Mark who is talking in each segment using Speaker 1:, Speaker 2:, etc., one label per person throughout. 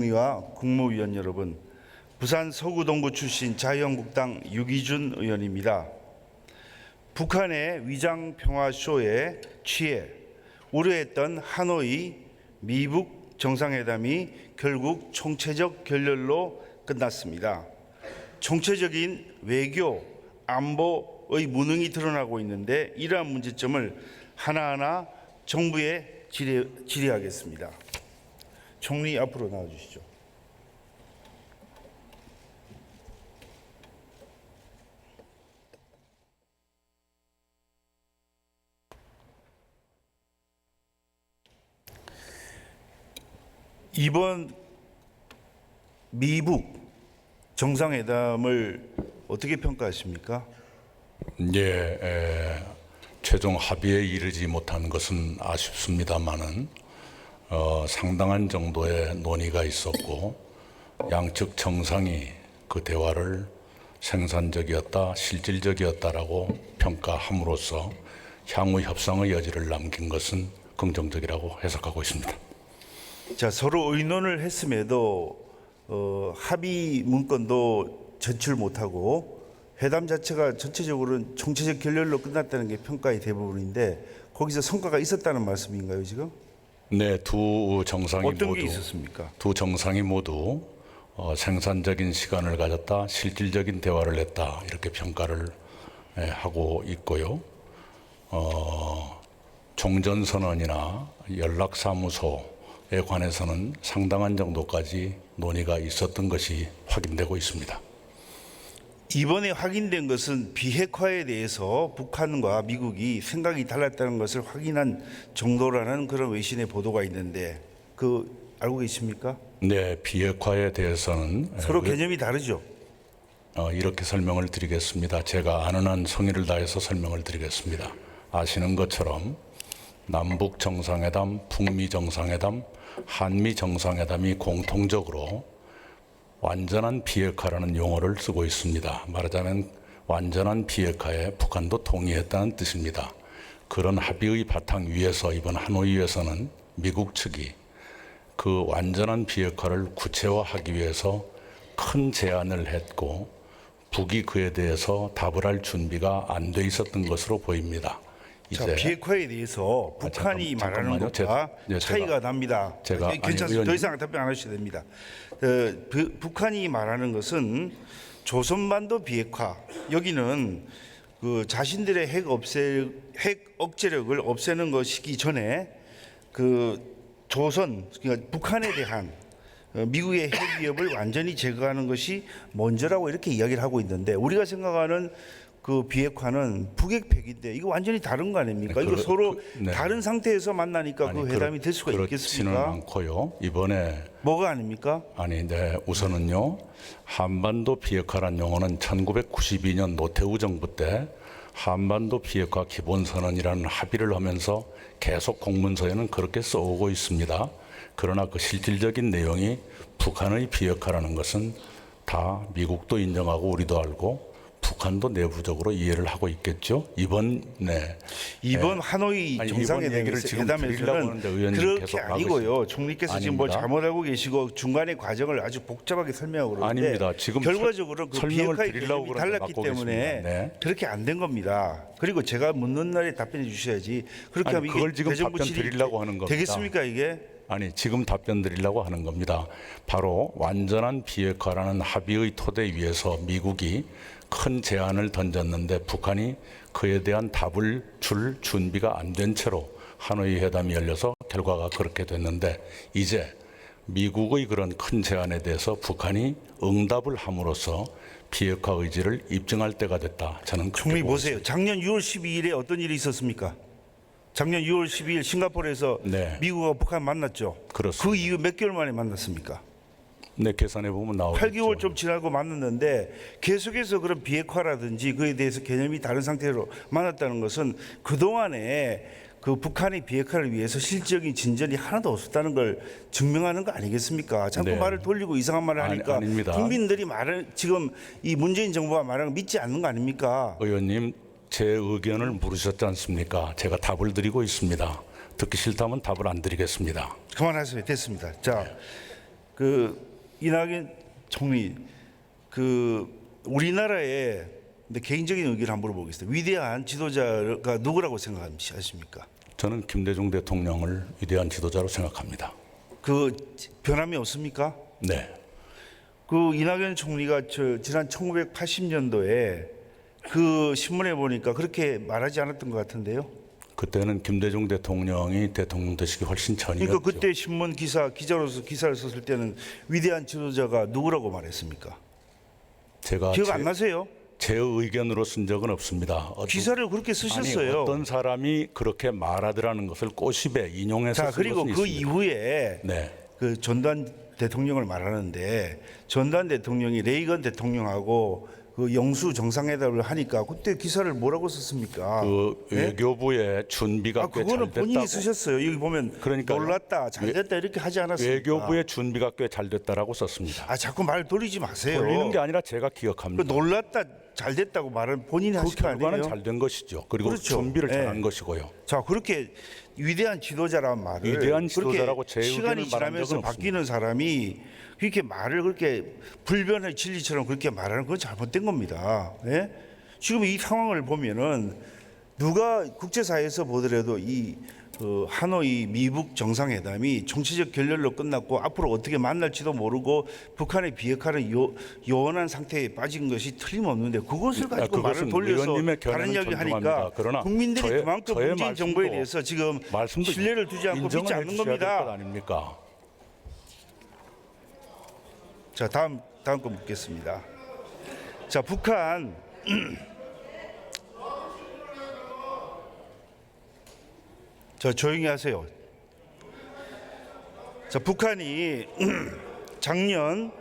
Speaker 1: 의와 국무위원 여러분, 부산 서구동구 출신 자유한국당 유기준 의원입니다. 북한의 위장평화쇼에 취해 우려했던 하노이 미북 정상회담이 결국 총체적 결렬로 끝났습니다. 총체적인 외교, 안보의 무능이 드러나고 있는데 이러한 문제점을 하나하나 정부에 질의하겠습니다. 총리 앞으로 나와주시죠. 이번 미북 정상회담을 어떻게 평가하십니까?
Speaker 2: 최종 합의에 이르지 못한 것은 아쉽습니다만은 상당한 정도의 논의가 있었고 양측 정상이 그 대화를 생산적이었다, 실질적이었다라고 평가함으로써 향후 협상의 여지를 남긴 것은 긍정적이라고 해석하고 있습니다.
Speaker 1: 자, 서로 의논을 했음에도 합의 문건도 제출 못하고 회담 자체가 전체적으로는 총체적 결렬로 끝났다는 게 평가의 대부분인데 거기서 성과가 있었다는 말씀인가요, 지금?
Speaker 2: 네, 두 정상이 모두 생산적인 시간을 가졌다, 실질적인 대화를 했다 이렇게 평가를 하고 있고요. 종전선언이나 연락사무소에 관해서는 상당한 정도까지 논의가 있었던 것이 확인되고 있습니다.
Speaker 1: 이번에 확인된 것은 비핵화에 대해서 북한과 미국이 생각이 달랐다는 것을 확인한 정도라는 그런 외신의 보도가 있는데 알고 계십니까?
Speaker 2: 네, 비핵화에 대해서는
Speaker 1: 서로 개념이 다르죠.
Speaker 2: 이렇게 설명을 드리겠습니다. 제가 아는 한 성의를 다해서 설명을 드리겠습니다. 아시는 것처럼 남북 정상회담, 북미 정상회담, 한미 정상회담이 공통적으로 완전한 비핵화라는 용어를 쓰고 있습니다. 말하자면 완전한 비핵화에 북한도 동의했다는 뜻입니다. 그런 합의의 바탕 위에서 이번 하노이에서는 미국 측이 그 완전한 비핵화를 구체화하기 위해서 큰 제안을 했고 북이 그에 대해서 답을 할 준비가 안 돼 있었던 것으로 보입니다.
Speaker 1: 자, 비핵화에 대해서 북한이 말하는 것과 차이가 납니다. 괜찮습니다. 더 이상 답변 안 하셔도 됩니다. 북한이 말하는 것은 조선반도 비핵화, 여기는 자신들의 핵 억제력을 없애는 것이기 전에 그러니까 북한에 대한 미국의 핵 위협을 완전히 제거하는 것이 먼저라고 이렇게 이야기를 하고 있는데 우리가 생각하는 그 비핵화는 북핵 폐기인데 이거 완전히 다른 거 아닙니까? 이거 서로 다른 상태에서 만나니까 그 회담이 될 수가 있겠습니까?
Speaker 2: 그렇지는 않고요. 이번에
Speaker 1: 뭐가 아닙니까?
Speaker 2: 우선은요. 한반도 비핵화란 용어는 1992년 노태우 정부 때 한반도 비핵화 기본선언이라는 합의를 하면서 계속 공문서에는 그렇게 써오고 있습니다. 그러나 그 실질적인 내용이 북한의 비핵화라는 것은 다 미국도 인정하고 우리도 알고 북한도 내부적으로 이해를 하고 있겠죠. 이번
Speaker 1: 하노이 정상회담에서는 그렇게 아니고요. 총리께서 지금 뭘 잘못 알고 계시고 중간의 과정을 아주 복잡하게 설명하고 그러는데
Speaker 2: 아닙니다. 지금
Speaker 1: 결과적으로 그 비핵화의 개념이 달랐기 때문에 그렇게 안 된 겁니다. 그리고 제가 묻는 날에 답변해 주셔야지. 그렇게 하면
Speaker 2: 그걸 지금 답변 드리려고 하는 겁니다.
Speaker 1: 되겠습니까 이게?
Speaker 2: 지금 답변 드리려고 하는 겁니다. 바로 완전한 비핵화라는 합의의 토대 위에서 미국이 큰 제안을 던졌는데 북한이 그에 대한 답을 줄 준비가 안 된 채로 하노이 회담이 열려서 결과가 그렇게 됐는데 이제 미국의 그런 큰 제안에 대해서 북한이 응답을 함으로써 비핵화 의지를 입증할 때가 됐다. 저는 그렇게
Speaker 1: 총리 보세요. 작년 6월 12일에 어떤 일이 있었습니까? 작년 6월 12일 싱가포르에서 미국과 북한 만났죠.
Speaker 2: 그렇습니다.
Speaker 1: 그 이후 몇 개월 만에 만났습니까?
Speaker 2: 네, 계산해 보면 나오겠죠.
Speaker 1: 8개월 좀 지나고 만났는데 계속해서 그런 비핵화라든지 그에 대해서 개념이 다른 상태로 만났다는 것은 그동안에 그 북한의 비핵화를 위해서 실질적인 진전이 하나도 없었다는 걸 증명하는 거 아니겠습니까? 자꾸 말을 돌리고 이상한 말을 하니까
Speaker 2: 아닙니다.
Speaker 1: 국민들이 지금 이 문재인 정부가 말하는 거 믿지 않는 거 아닙니까?
Speaker 2: 의원님, 제 의견을 물으셨지 않습니까? 제가 답을 드리고 있습니다. 듣기 싫다면 답을 안 드리겠습니다.
Speaker 1: 그만하세요. 됐습니다. 자, 그 이낙연 총리 그 우리나라의 근데 개인적인 의견을 한번 물어보겠습니다. 위대한 지도자가 누구라고 생각하십니까?
Speaker 2: 저는 김대중 대통령을 위대한 지도자로 생각합니다.
Speaker 1: 그 변함이 없습니까?
Speaker 2: 네.
Speaker 1: 그 이낙연 총리가 지난 1980년도에 그 신문에 보니까 그렇게 말하지 않았던 것 같은데요.
Speaker 2: 그때는 김대중 대통령이 대통령 되시기 훨씬 전이었죠.
Speaker 1: 그러니까 그때 신문 기자로서 기사를 썼을 때는 위대한 지도자가 누구라고 말했습니까?
Speaker 2: 제가
Speaker 1: 기억 안 나세요?
Speaker 2: 제 의견으로 쓴 적은 없습니다.
Speaker 1: 기사를 그렇게 쓰셨어요.
Speaker 2: 아니, 어떤 사람이 그렇게 말하더라는 것을 꼬집에 인용해서
Speaker 1: 자, 그리고 그
Speaker 2: 있습니다.
Speaker 1: 이후에
Speaker 2: 네.
Speaker 1: 그 전두환 대통령을 말하는데 전두환 대통령이 레이건 대통령하고 그 영수 정상회담을 하니까 그때 기사를 뭐라고 썼습니까?
Speaker 2: 그 외교부의 준비가 꽤 잘
Speaker 1: 그거는
Speaker 2: 됐다고.
Speaker 1: 본인이 쓰셨어요. 여기 보면
Speaker 2: 그러니까요.
Speaker 1: 놀랐다, 잘됐다 이렇게 하지 않았습니까?
Speaker 2: 외교부의 준비가 꽤 잘 됐다라고 썼습니다.
Speaker 1: 아 자꾸 말 돌리지 마세요.
Speaker 2: 돌리는 게 아니라 제가
Speaker 1: 그
Speaker 2: 기억합니다.
Speaker 1: 놀랐다, 잘됐다고 말은 본인이
Speaker 2: 그
Speaker 1: 하신 거
Speaker 2: 결과는
Speaker 1: 아니에요?
Speaker 2: 잘 된 것이죠. 그리고
Speaker 1: 그렇죠.
Speaker 2: 준비를
Speaker 1: 예.
Speaker 2: 잘한 것이고요.
Speaker 1: 자 그렇게 위대한 지도자란 말을
Speaker 2: 위대한
Speaker 1: 그렇게
Speaker 2: 지도자라고 제
Speaker 1: 시간이
Speaker 2: 의견을 말한
Speaker 1: 지나면서
Speaker 2: 적은
Speaker 1: 바뀌는 사람이 그렇게 말을 그렇게 불변의 진리처럼 그렇게 말하는 건 잘못된 겁니다. 예? 지금 이 상황을 보면은 누가 국제사회에서 보더라도 이 하노이 미북 정상회담이 정치적 결렬로 끝났고 앞으로 어떻게 만날지도 모르고 북한의 비핵화는 요원한 상태에 빠진 것이 틀림없는데 그것을 가지고 말을 돌려서
Speaker 2: 의원님의
Speaker 1: 다른
Speaker 2: 견해는
Speaker 1: 이야기 하니까
Speaker 2: 존중합니다. 그러나
Speaker 1: 국민들이 그만큼
Speaker 2: 저의
Speaker 1: 문재인 정부에
Speaker 2: 말씀도-
Speaker 1: 대해서 지금
Speaker 2: 말씀도
Speaker 1: 신뢰를 두지 않고 믿지
Speaker 2: 인정을
Speaker 1: 않는
Speaker 2: 해주셔야 될 것
Speaker 1: 겁니다.
Speaker 2: 아닙니까?
Speaker 1: 자 다음 거 묻겠습니다. 자 북한 자 조용히 하세요. 자 북한이 작년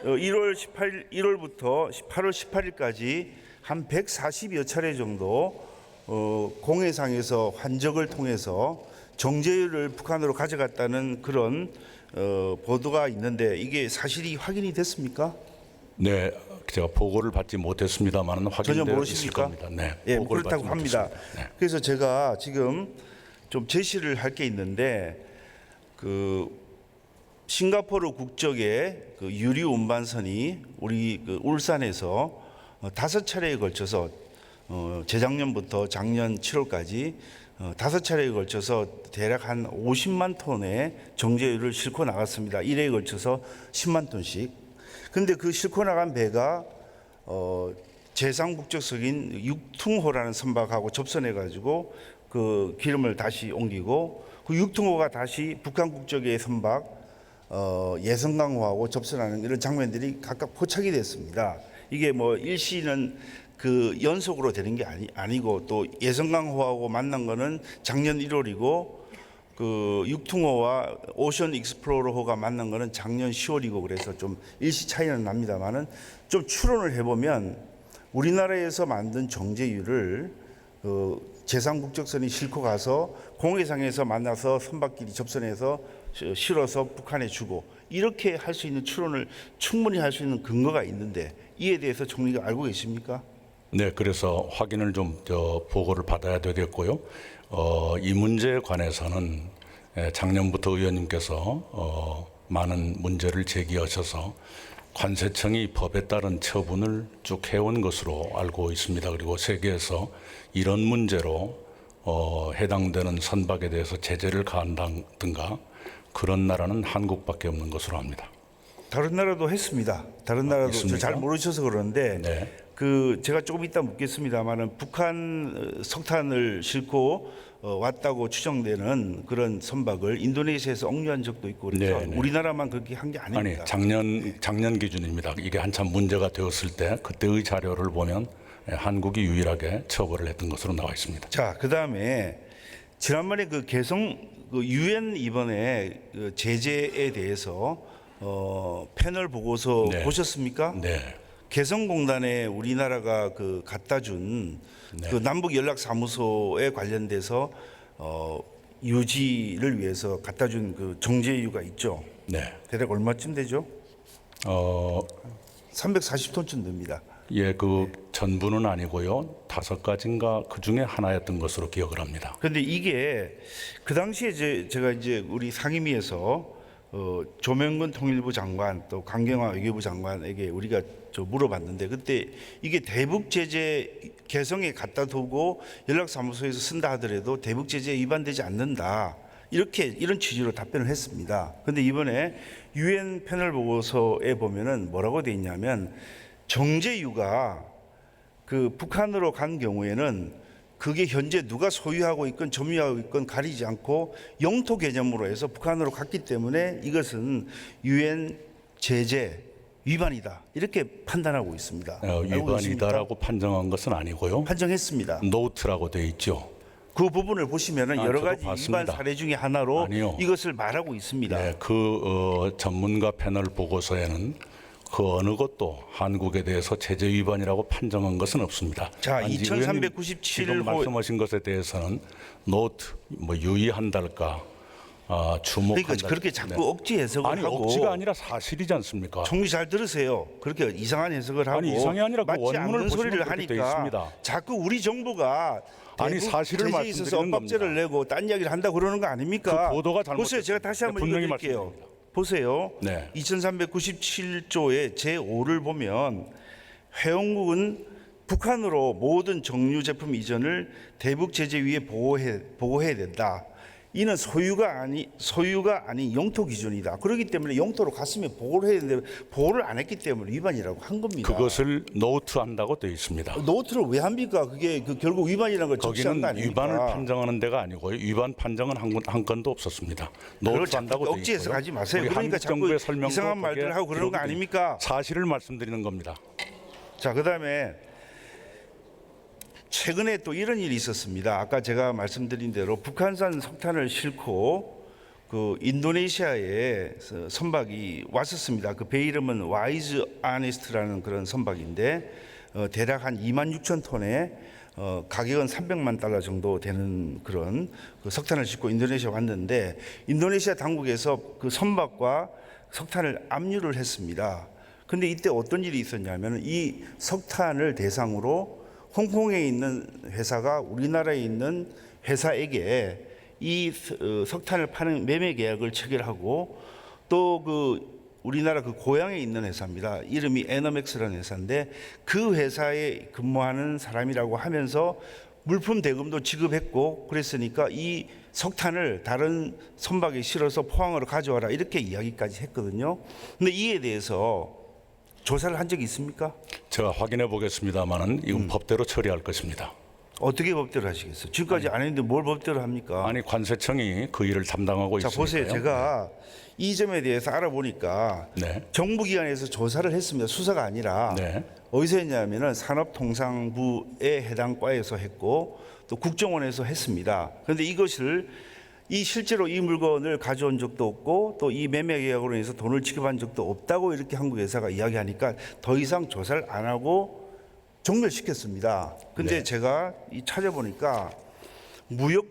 Speaker 1: 1월부터 8월 18일까지 한 140여 차례 정도 공해상에서 환적을 통해서 정제유를 북한으로 가져갔다는 그런 보도가 있는데 이게 사실이 확인이 됐습니까?
Speaker 2: 네, 제가 보고를 받지 못했습니다만은
Speaker 1: 전혀
Speaker 2: 확인되어 있을
Speaker 1: 모르십니까?
Speaker 2: 겁니다. 네,
Speaker 1: 예,
Speaker 2: 보고를
Speaker 1: 그렇다고
Speaker 2: 받지
Speaker 1: 합니다.
Speaker 2: 못했습니다. 네.
Speaker 1: 그래서 제가 지금 좀 제시를 할 게 있는데 그 싱가포르 국적의 그 유리 운반선이 우리 그 울산에서 5차례에 걸쳐서 재작년부터 작년 7월까지 5차례에 걸쳐서 대략 한 50만 톤의 정제유를 싣고 나갔습니다. 1회에 걸쳐서 10만 톤씩. 근데 그 싣고 나간 배가 제상 북쪽석인 육퉁호라는 선박하고 접선해 가지고 그 기름을 다시 옮기고 그 육퉁호가 다시 북한 국적의 선박 예성강호하고 접선하는 이런 장면들이 각각 포착이 됐습니다. 이게 뭐 일시는 그 연속으로 되는 게 아니고 또 예성강호하고 만난 거는 작년 1월이고 그 육퉁호와 오션 익스플로러호가 만난 거는 작년 10월이고 그래서 좀 일시 차이는 납니다만은 좀 추론을 해보면 우리나라에서 만든 정제유를 제상 국적선이 싣고 가서 공해상에서 만나서 선박끼리 접선해서 실어서 북한에 주고 이렇게 할 수 있는 추론을 충분히 할 수 있는 근거가 있는데 이에 대해서 총리가 알고 계십니까?
Speaker 2: 네, 그래서 확인을 좀 보고를 받아야 되겠고요. 이 문제에 관해서는 작년부터 의원님께서 많은 문제를 제기하셔서 관세청이 법에 따른 처분을 쭉 해온 것으로 알고 있습니다. 그리고 세계에서 이런 문제로 해당되는 선박에 대해서 제재를 가한다든가 그런 나라는 한국밖에 없는 것으로 압니다.
Speaker 1: 다른 나라도 했습니다. 다른 나라도
Speaker 2: 있습니까?
Speaker 1: 잘 모르셔서 그러는데
Speaker 2: 네.
Speaker 1: 그 제가 조금 이따 묻겠습니다만은 북한 석탄을 싣고 왔다고 추정되는 그런 선박을 인도네시아에서 억류한 적도 있고 그래서
Speaker 2: 네, 네.
Speaker 1: 우리나라만 그렇게 한 게 아닙니다.
Speaker 2: 아니 작년 기준입니다. 이게 한참 문제가 되었을 때 그때의 자료를 보면 한국이 유일하게 처벌을 했던 것으로 나와 있습니다.
Speaker 1: 자, 그다음에 지난번에 그 유엔 이번에 그 제재에 대해서 패널 보고서
Speaker 2: 네.
Speaker 1: 보셨습니까?
Speaker 2: 네.
Speaker 1: 개성공단에 우리나라가 그 갖다 준 그 남북 연락 사무소에 관련돼서 유지를 위해서 갖다 준 그 정제유가 있죠.
Speaker 2: 네.
Speaker 1: 대략 얼마쯤 되죠?
Speaker 2: 어,
Speaker 1: 340톤쯤 됩니다.
Speaker 2: 예, 그 전부는 아니고요. 5가지인가 그 중에 하나였던 것으로 기억을 합니다.
Speaker 1: 그런데 이게 그 당시에 제가 이제 우리 상임위에서 조명근 통일부 장관 또 강경화 외교부 장관에게 우리가 물어봤는데 그때 이게 대북 제재 개성에 갖다 두고 연락사무소에서 쓴다 하더라도 대북 제재에 위반되지 않는다. 이런 취지로 답변을 했습니다. 그런데 이번에 유엔 패널 보고서에 보면은 뭐라고 돼 있냐면 정제유가 그 북한으로 간 경우에는 그게 현재 누가 소유하고 있건 점유하고 있건 가리지 않고 영토 개념으로 해서 북한으로 갔기 때문에 이것은 유엔 제재 위반이다 이렇게 판단하고 있습니다.
Speaker 2: 위반이다라고 판정한 것은 아니고요.
Speaker 1: 판정했습니다.
Speaker 2: 노트라고 되어 있죠.
Speaker 1: 그 부분을 보시면은 여러 가지
Speaker 2: 봤습니다.
Speaker 1: 위반 사례 중에 하나로
Speaker 2: 아니요.
Speaker 1: 이것을 말하고 있습니다.
Speaker 2: 네, 전문가 패널 보고서에는 그 어느 것도 한국에 대해서 제재 위반이라고 판정한 것은 없습니다.
Speaker 1: 자,
Speaker 2: 의원님
Speaker 1: 2397호
Speaker 2: 지금 말씀하신 것에 대해서는 노트 뭐 유의한달까 주목한달까.
Speaker 1: 그러니까 그렇게 자꾸 억지 해석을
Speaker 2: 아니,
Speaker 1: 하고
Speaker 2: 억지가 아니라 사실이지 않습니까?
Speaker 1: 총리 잘 들으세요. 그렇게 이상한 해석을 하고
Speaker 2: 아니, 이상이 아니라 그
Speaker 1: 맞지
Speaker 2: 원문을
Speaker 1: 않는
Speaker 2: 보시면
Speaker 1: 소리를
Speaker 2: 그렇게 돼
Speaker 1: 하니까
Speaker 2: 있습니다.
Speaker 1: 자꾸 우리 정부가
Speaker 2: 아니, 사실을
Speaker 1: 제재에 있어서
Speaker 2: 말씀드리는
Speaker 1: 엇박죄를
Speaker 2: 겁니다.
Speaker 1: 내고 딴 이야기를 한다고 그러는 거 아닙니까?
Speaker 2: 그 보도가
Speaker 1: 보세요. 제가 다시 한번
Speaker 2: 분명히
Speaker 1: 읽어드릴게요.
Speaker 2: 말씀드립니다.
Speaker 1: 보세요.
Speaker 2: 네.
Speaker 1: 2397조의 제5를 보면 회원국은 북한으로 모든 정유 제품 이전을 대북 제재 위에 보고해야 된다. 이는 소유가 아닌 영토 기준이다. 그렇기 때문에 영토로 갔으면 보고를 해야 되는데 보고를 안 했기 때문에 위반이라고 한 겁니다.
Speaker 2: 그것을 노트한다고 되어 있습니다.
Speaker 1: 노트를 왜 합니까? 그게 결국 위반이라는 걸 적시한 거
Speaker 2: 거기는
Speaker 1: 아닙니까?
Speaker 2: 위반을 판정하는 데가 아니고요. 위반 판정은 한 건도 없었습니다. 노트한다고 되어
Speaker 1: 억지해서
Speaker 2: 있고요.
Speaker 1: 가지 마세요.
Speaker 2: 우리
Speaker 1: 그러니까
Speaker 2: 한국
Speaker 1: 자꾸
Speaker 2: 정부의 설명도
Speaker 1: 이상한 말들을 하고 그러는 거
Speaker 2: 기록이
Speaker 1: 아닙니까?
Speaker 2: 사실을 말씀드리는 겁니다.
Speaker 1: 자, 그다음에 최근에 또 이런 일이 있었습니다. 아까 제가 말씀드린 대로 북한산 석탄을 싣고 그 인도네시아에 선박이 왔었습니다. 그 배 이름은 와이즈 아네스트라는 그런 선박인데 대략 한 26,000톤에 가격은 300만 달러 정도 되는 그런 그 석탄을 싣고 인도네시아 왔는데 인도네시아 당국에서 그 선박과 석탄을 압류를 했습니다. 근데 이때 어떤 일이 있었냐면 이 석탄을 대상으로 홍콩에 있는 회사가 우리나라에 있는 회사에게 이 석탄을 파는 매매 계약을 체결하고 또 그 우리나라 그 고향에 있는 회사입니다. 이름이 에너맥스라는 회사인데 그 회사에 근무하는 사람이라고 하면서 물품 대금도 지급했고 그랬으니까 이 석탄을 다른 선박에 실어서 포항으로 가져와라 이렇게 이야기까지 했거든요. 근데 이에 대해서 조사를 한 적이 있습니까?
Speaker 2: 제가 확인해 보겠습니다만은 이건 법대로 처리할 것입니다.
Speaker 1: 어떻게 법대로 하시겠어요? 지금까지 안 했는데 뭘 법대로 합니까?
Speaker 2: 아니, 관세청이 그 일을 담당하고
Speaker 1: 자,
Speaker 2: 있으니까요.
Speaker 1: 보세요. 제가 이 점에 대해서 알아보니까
Speaker 2: 네.
Speaker 1: 정부기관에서 조사를 했습니다. 수사가 아니라
Speaker 2: 네.
Speaker 1: 어디서 했냐면은 산업통상부에 해당 과에서 했고 또 국정원에서 했습니다. 그런데 이것을 실제로 이 물건을 가져온 적도 없고 또 이 매매 계약으로 인해서 돈을 지급한 적도 없다고 이렇게 한국 회사가 이야기하니까 더 이상 조사를 안 하고 종결시켰습니다. 근데
Speaker 2: 네.
Speaker 1: 제가 찾아보니까 무역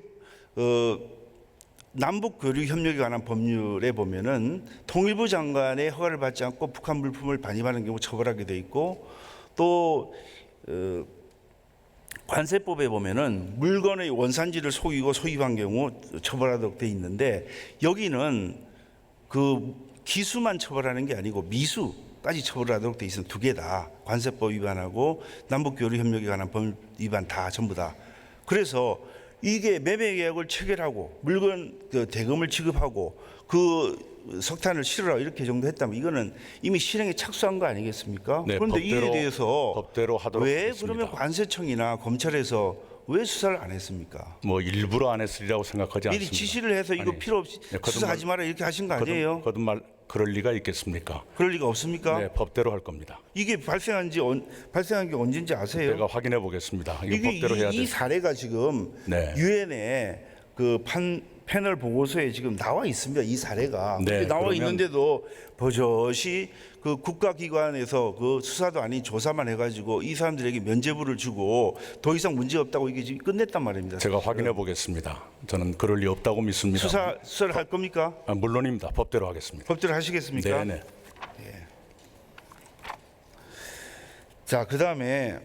Speaker 1: 남북 교류 협력에 관한 법률에 보면은 통일부 장관의 허가를 받지 않고 북한 물품을 반입하는 경우 처벌하게 돼 있고 또 관세법에 보면은 물건의 원산지를 속이고 소입한 경우 처벌하도록 돼 있는데 여기는 그 기수만 처벌하는 게 아니고 미수까지 처벌하도록 돼 있어요. 두 개 다 관세법 위반하고 남북 교류 협력에 관한 법률 위반 다 전부 다. 그래서 이게 매매 계약을 체결하고 물건 대금을 지급하고 그 석탄을 실으라 이렇게 정도 했다면 이거는 이미 실행에 착수한 거 아니겠습니까?
Speaker 2: 네,
Speaker 1: 그런데 이에 대해서
Speaker 2: 법대로 하도록
Speaker 1: 왜
Speaker 2: 하겠습니다.
Speaker 1: 그러면 관세청이나 검찰에서 왜 수사를 안 했습니까?
Speaker 2: 뭐 일부러 안 했으리라고 생각하지
Speaker 1: 미리
Speaker 2: 않습니다.
Speaker 1: 지시를 해서 이거
Speaker 2: 아니,
Speaker 1: 필요 없이
Speaker 2: 네,
Speaker 1: 수사하지 마라 이렇게 하신 거 아니에요?
Speaker 2: 거듭말 그럴 리가 있겠습니까?
Speaker 1: 그럴 리가 없습니까?
Speaker 2: 네, 법대로 할 겁니다.
Speaker 1: 이게 발생한 게 언제인지 아세요?
Speaker 2: 제가 확인해 보겠습니다. 이거
Speaker 1: 이게
Speaker 2: 법대로 해야
Speaker 1: 이
Speaker 2: 돼요.
Speaker 1: 사례가 지금
Speaker 2: 네.
Speaker 1: 유엔에 그 패널 보고서에 지금 나와 있습니다. 이 사례가
Speaker 2: 네,
Speaker 1: 나와
Speaker 2: 그러면-
Speaker 1: 있는데도 버젓이 그 국가기관에서 그 수사도 아닌 조사만 해가지고 이 사람들에게 면죄부를 주고 더 이상 문제 없다고 이게 지금 끝냈단 말입니다.
Speaker 2: 제가 확인해 보겠습니다. 저는 그럴 리 없다고 믿습니다.
Speaker 1: 수사를 할 겁니까?
Speaker 2: 물론입니다. 법대로 하겠습니다.
Speaker 1: 법대로 하시겠습니까?
Speaker 2: 네네.
Speaker 1: 자, 그다음에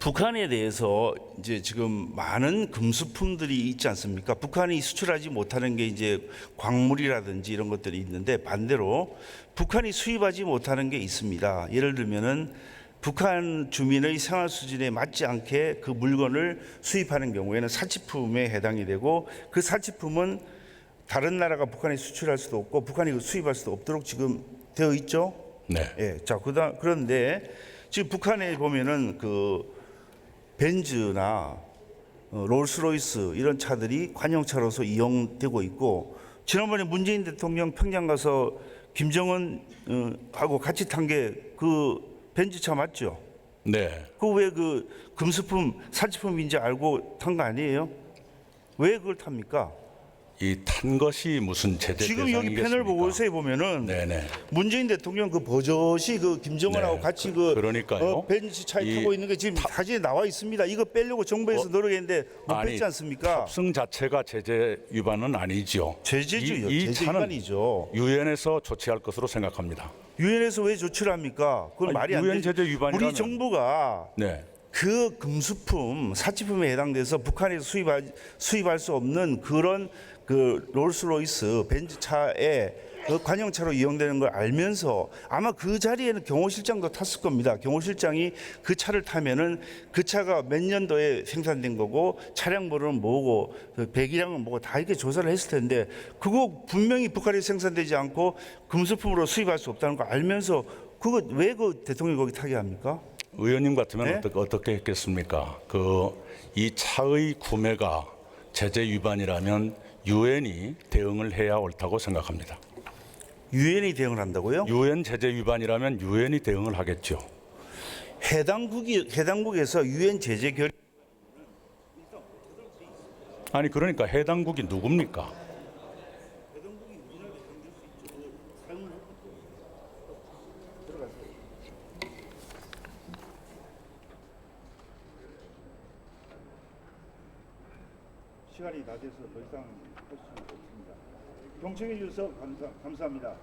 Speaker 1: 북한에 대해서 이제 지금 많은 금수품들이 있지 않습니까? 북한이 수출하지 못하는 게 이제 광물이라든지 이런 것들이 있는데 반대로 북한이 수입하지 못하는 게 있습니다. 예를 들면은 북한 주민의 생활 수준에 맞지 않게 그 물건을 수입하는 경우에는 사치품에 해당이 되고 그 사치품은 다른 나라가 북한에 수출할 수도 없고 북한이 수입할 수도 없도록 지금 되어 있죠.
Speaker 2: 네.
Speaker 1: 예. 자, 그런데 지금 북한에 보면은 그 벤츠나 롤스로이스 이런 차들이 관용차로서 이용되고 있고 지난번에 문재인 대통령 평양 가서 김정은 하고 같이 탄 게 그 벤츠차 맞죠?
Speaker 2: 네.
Speaker 1: 그 왜 그 금수품 사치품인지 알고 탄 거 아니에요? 왜 그걸 탑니까?
Speaker 2: 이 탄 것이 무슨 제재
Speaker 1: 지금
Speaker 2: 대상이겠습니까?
Speaker 1: 여기 패널 보고서에 보면은
Speaker 2: 네네.
Speaker 1: 문재인 대통령 그 버젓이 그 김정은하고
Speaker 2: 네.
Speaker 1: 같이 그
Speaker 2: 그러니까요.
Speaker 1: 벤츠 차에 타고 있는 게 지금 사진에 나와 있습니다. 이거 빼려고 정부에서 노력했는데 못
Speaker 2: 아니,
Speaker 1: 뺐지 않습니까?
Speaker 2: 탑승 자체가 제재 위반은 아니죠.
Speaker 1: 제재죠.
Speaker 2: 이
Speaker 1: 제재
Speaker 2: 차는
Speaker 1: 위반이죠.
Speaker 2: 유엔에서 조치할 것으로 생각합니다.
Speaker 1: 유엔에서 왜 조치를 합니까? 그건
Speaker 2: 아니,
Speaker 1: 말이 안
Speaker 2: 유엔
Speaker 1: 되죠.
Speaker 2: 제재 위반이라면
Speaker 1: 우리 정부가
Speaker 2: 네.
Speaker 1: 그 금수품 사치품에 해당돼서 북한에서 수입할 수 없는 그런 그 롤스로이스 벤츠 차에 그 관용차로 이용되는 걸 알면서 아마 그 자리에는 경호실장도 탔을 겁니다. 경호실장이 그 차를 타면은 그 차가 몇 년도에 생산된 거고 차량번호는 뭐고 그 배기량은 뭐고 다 이렇게 조사를 했을 텐데 그거 분명히 북한에 생산되지 않고 금수품으로 수입할 수 없다는 거 알면서 그거 왜 그 대통령이 거기 타게 합니까?
Speaker 2: 의원님 같으면
Speaker 1: 네?
Speaker 2: 어떻게 했겠습니까? 이 차의 구매가 제재 위반이라면 유엔이 대응을 해야 옳다고 생각합니다.
Speaker 1: 유엔이 대응을 한다고요?
Speaker 2: 유엔 제재 위반이라면 유엔이 대응을 하겠죠.
Speaker 1: 해당국에서 유엔 제재 결
Speaker 2: 아니 그러니까 해당국이 누굽니까?
Speaker 1: 시간이 다 돼서 더 이상 할 수 없습니다. 경청해 주셔서 감사합니다.